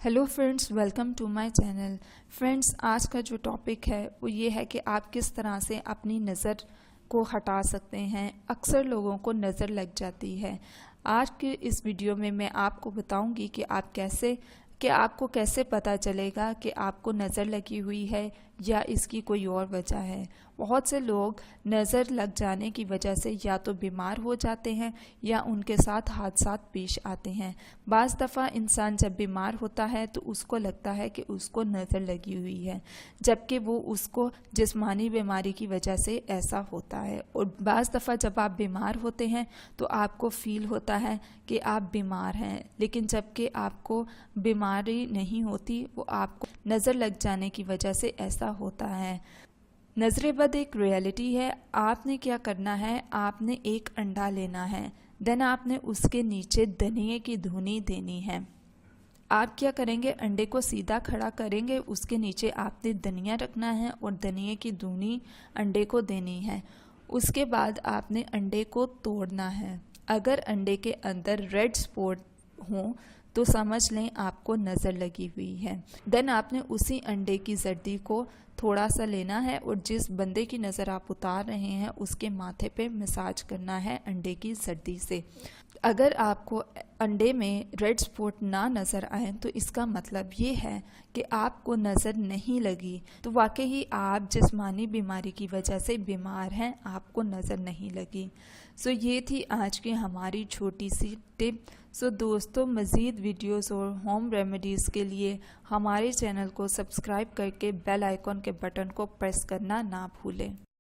Hello friends, welcome to my channel. Friends, आज का जो टॉपिक है वो ये है कि आप किस तरह से अपनी नज़र को हटा सकते हैं। अक्सर लोगों को नज़र लग जाती है। आज के इस वीडियो में मैं आपको बताऊंगी कि आपको कैसे पता चलेगा कि आपको नज़र लगी हुई है या इसकी कोई और वजह है। बहुत से लोग नज़र लग जाने की वजह से या तो बीमार हो जाते हैं या उनके साथ हादसात पेश आते हैं। बाज़ दफ़ा इंसान जब बीमार होता है तो उसको लगता है कि उसको नज़र लगी हुई है, जबकि वो उसको जिस्मानी बीमारी की वजह से ऐसा होता है। और बाज़ दफ़ा जब आप बीमार होते हैं तो आपको फ़ील होता है कि आप बीमार हैं, लेकिन जबकि आपको बीमारी नहीं होती, वो आपको नज़र लग जाने की वजह से ऐसा होता है। नजरे बद एक रियलिटी है। आपने क्या करना है, आपने एक अंडा लेना है, देन आपने उसके नीचे धनिये की धुनी देनी है। आप क्या करेंगे, अंडे को सीधा खड़ा करेंगे, उसके नीचे आपने धनिया रखना है और धनिये की धुनी अंडे को देनी है। उसके बाद आपने अंडे को तोड़ना है। अगर अंडे के अंदर रेड स्पॉट हो तो समझ लें आपको नज़र लगी हुई है। देन आपने उसी अंडे की जर्दी को थोड़ा सा लेना है और जिस बंदे की नज़र आप उतार रहे हैं उसके माथे पे मसाज करना है अंडे की जर्दी से। अगर आपको अंडे में रेड स्पॉट ना नज़र आए तो इसका मतलब ये है कि आपको नज़र नहीं लगी, तो वाकई आप जिस्मानी बीमारी की वजह से बीमार हैं, आपको नज़र नहीं लगी। सो ये थी आज की हमारी छोटी सी टिप। सो दोस्तों, मज़ीद वीडियोस और होम रेमेडीज़ के लिए हमारे चैनल को सब्सक्राइब करके बेल आइकॉन के बटन को प्रेस करना ना भूलें।